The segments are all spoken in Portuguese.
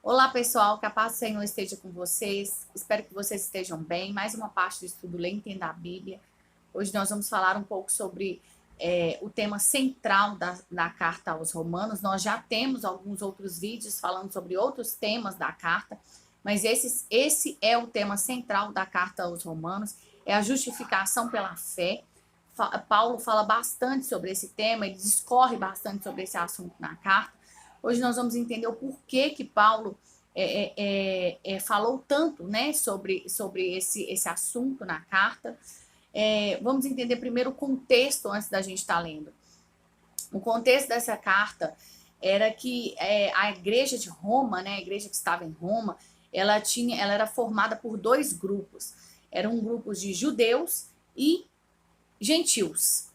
Olá, pessoal, que a paz do Senhor esteja com vocês. Espero que vocês estejam bem. Mais uma parte do estudo Lê e Entenda a Bíblia. Hoje nós vamos falar um pouco sobre o tema central da carta aos Romanos. Nós já temos alguns outros vídeos falando sobre outros temas da carta, mas esse é o tema central da carta aos Romanos, é a justificação pela fé. Paulo fala bastante sobre esse tema, ele discorre bastante sobre esse assunto na carta. Hoje nós vamos entender o porquê que Paulo falou tanto, né, sobre esse assunto na carta. Vamos entender primeiro o contexto antes da gente estar lendo. O contexto dessa carta era que a igreja de Roma, né, a igreja que estava em Roma, ela era formada por dois grupos. Eram grupos de judeus e gentios.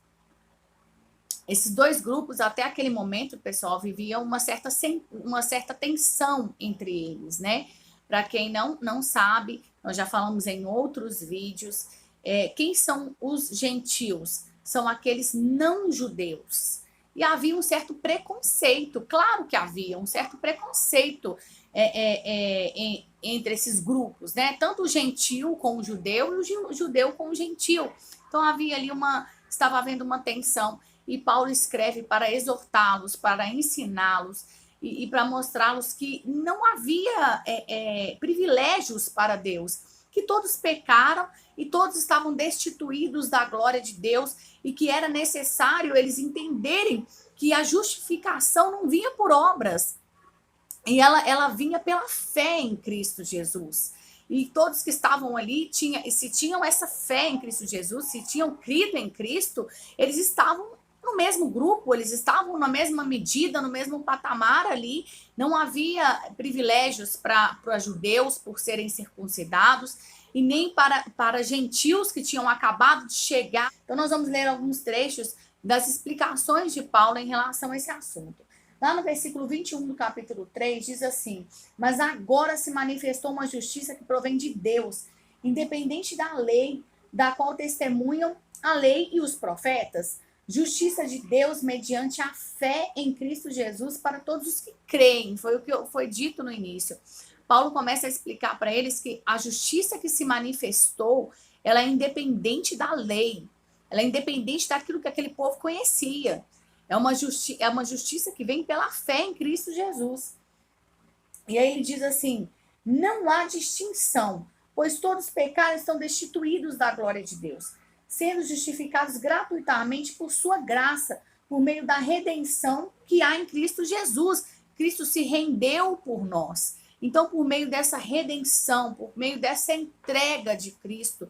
Esses dois grupos, até aquele momento, pessoal, viviam uma certa tensão entre eles, né? Para quem não sabe, nós já falamos em outros vídeos, quem são os gentios? São aqueles não judeus. E havia um certo preconceito, claro que havia um certo preconceito entre esses grupos, né? Tanto o gentio com o judeu e o judeu com o gentio. Então havia ali estava havendo uma tensão. E Paulo escreve para exortá-los, para ensiná-los e para mostrá-los que não havia privilégios para Deus, que todos pecaram e todos estavam destituídos da glória de Deus e que era necessário eles entenderem que a justificação não vinha por obras, e ela vinha pela fé em Cristo Jesus. E todos que estavam ali, se tinham essa fé em Cristo Jesus, se tinham crido em Cristo, eles estavam no mesmo grupo, eles estavam na mesma medida, no mesmo patamar ali. Não havia privilégios para judeus por serem circuncidados e nem para gentios que tinham acabado de chegar. Então nós vamos ler alguns trechos das explicações de Paulo em relação a esse assunto. Lá no versículo 21 do capítulo 3 diz assim: mas agora se manifestou uma justiça que provém de Deus, independente da lei, da qual testemunham a lei e os profetas, justiça de Deus mediante a fé em Cristo Jesus para todos os que creem. Foi o que foi dito no início. Paulo começa a explicar para eles que a justiça que se manifestou, ela é independente da lei, ela é independente daquilo que aquele povo conhecia. É uma justiça que vem pela fé em Cristo Jesus. E aí ele diz assim: não há distinção, pois todos pecaram e estão destituídos da glória de Deus, sendo justificados gratuitamente por sua graça, por meio da redenção que há em Cristo Jesus. Cristo se rendeu por nós. Então, por meio dessa redenção, por meio dessa entrega de Cristo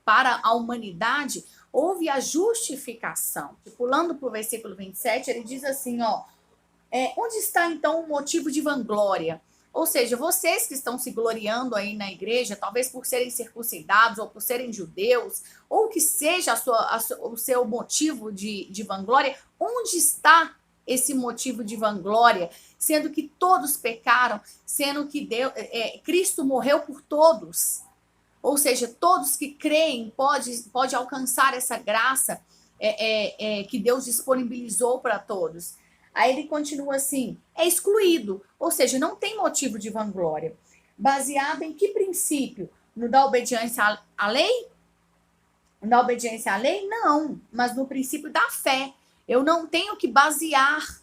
para a humanidade, houve a justificação. Pulando para o versículo 27, ele diz assim, onde está então o motivo de vanglória? Ou seja, vocês que estão se gloriando aí na igreja, talvez por serem circuncidados ou por serem judeus, ou que seja o seu motivo de vanglória, onde está esse motivo de vanglória? Sendo que todos pecaram, sendo que Cristo morreu por todos. Ou seja, todos que creem pode alcançar essa graça que Deus disponibilizou para todos. Aí ele continua assim, é excluído, ou seja, não tem motivo de vanglória. Baseado em que princípio? No da obediência à lei? Na obediência à lei? Não, mas no princípio da fé. Eu não tenho que basear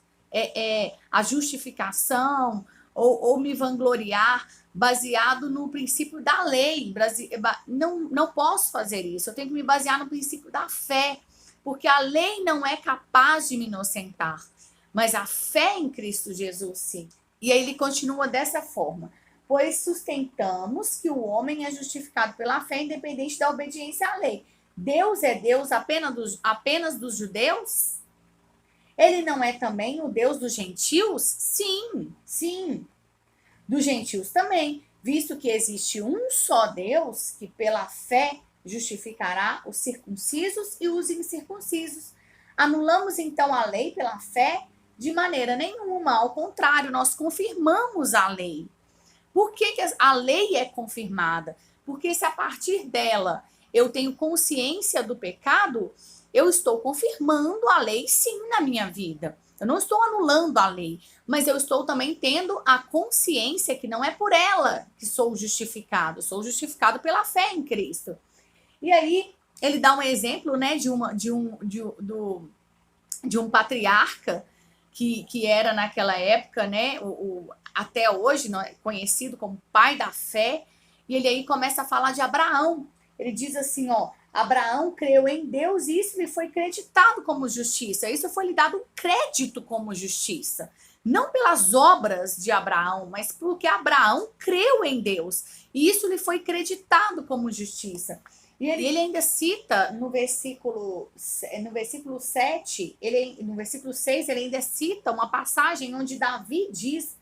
a justificação ou me vangloriar baseado no princípio da lei. Não posso fazer isso, eu tenho que me basear no princípio da fé, porque a lei não é capaz de me inocentar, mas a fé em Cristo Jesus, sim. E aí ele continua dessa forma: pois sustentamos que o homem é justificado pela fé, independente da obediência à lei. Deus é Deus apenas dos judeus? Ele não é também o Deus dos gentios? Sim, sim. Dos gentios também, visto que existe um só Deus, que pela fé justificará os circuncisos e os incircuncisos. Anulamos então a lei pela fé? De maneira nenhuma, ao contrário, nós confirmamos a lei. Por que a lei é confirmada? Porque se a partir dela eu tenho consciência do pecado, eu estou confirmando a lei sim na minha vida. Eu não estou anulando a lei, mas eu estou também tendo a consciência que não é por ela que sou justificado, sou justificado pela fé em Cristo. E aí ele dá um exemplo, né, de um patriarca que era naquela época, né, até hoje conhecido como pai da fé, e ele aí começa a falar de Abraão. Ele diz assim, ó, Abraão creu em Deus e isso lhe foi creditado como justiça. Isso foi lhe dado um crédito como justiça. Não pelas obras de Abraão, mas porque Abraão creu em Deus. E isso lhe foi creditado como justiça. E ele ainda cita no versículo 7, no versículo 6, ele ainda cita uma passagem onde Davi diz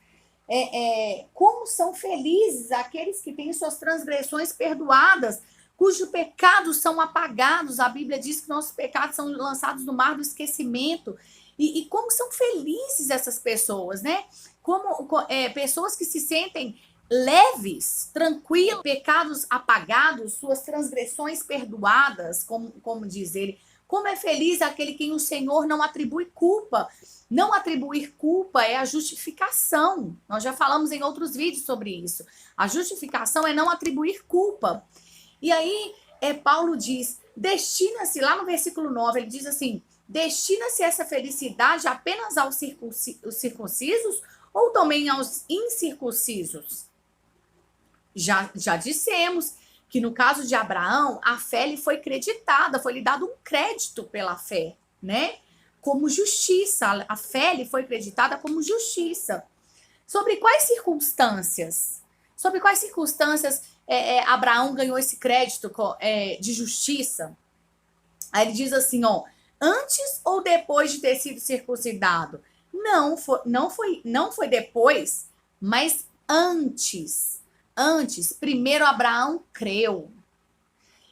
como são felizes aqueles que têm suas transgressões perdoadas, cujos pecados são apagados. A Bíblia diz que nossos pecados são lançados no mar do esquecimento. E como são felizes essas pessoas, né? Como pessoas que se sentem leves, tranquilos, pecados apagados, suas transgressões perdoadas, como diz ele. Como é feliz aquele quem o Senhor não atribui culpa. Não atribuir culpa é a justificação. Nós já falamos em outros vídeos sobre isso. A justificação é não atribuir culpa. E aí, Paulo diz, destina-se, lá no versículo 9, ele diz assim, destina-se essa felicidade apenas aos circuncisos ou também aos incircuncisos? Já dissemos que no caso de Abraão, a fé lhe foi creditada, foi lhe dado um crédito pela fé, né? Como justiça, a fé lhe foi creditada como justiça. Sobre quais circunstâncias? Sobre quais circunstâncias Abraão ganhou esse crédito de justiça? Aí ele diz assim, ó, antes ou depois de ter sido circuncidado? Não foi depois, mas antes. Antes, primeiro Abraão creu.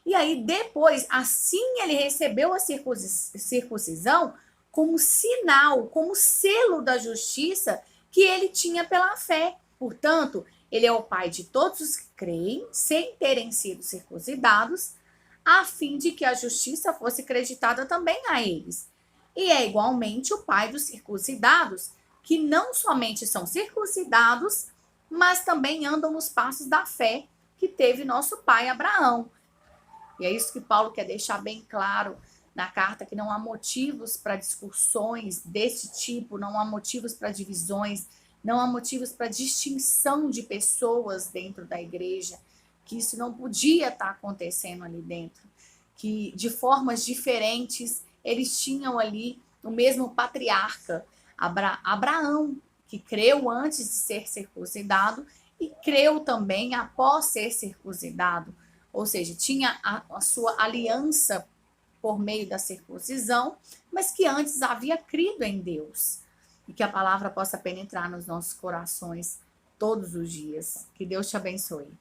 E aí depois, assim ele recebeu a circuncisão como sinal, como selo da justiça que ele tinha pela fé. Portanto, ele é o pai de todos os que creem, sem terem sido circuncidados, a fim de que a justiça fosse creditada também a eles. E é igualmente o pai dos circuncidados, que não somente são circuncidados, mas também andam nos passos da fé que teve nosso pai Abraão. E é isso que Paulo quer deixar bem claro na carta, que não há motivos para discussões desse tipo, não há motivos para divisões, não há motivos para distinção de pessoas dentro da igreja, que isso não podia estar acontecendo ali dentro, que de formas diferentes eles tinham ali o mesmo patriarca, Abraão, que creu antes de ser circuncidado e creu também após ser circuncidado, ou seja, tinha a sua aliança por meio da circuncisão, mas que antes havia crido em Deus. E que a palavra possa penetrar nos nossos corações todos os dias. Que Deus te abençoe.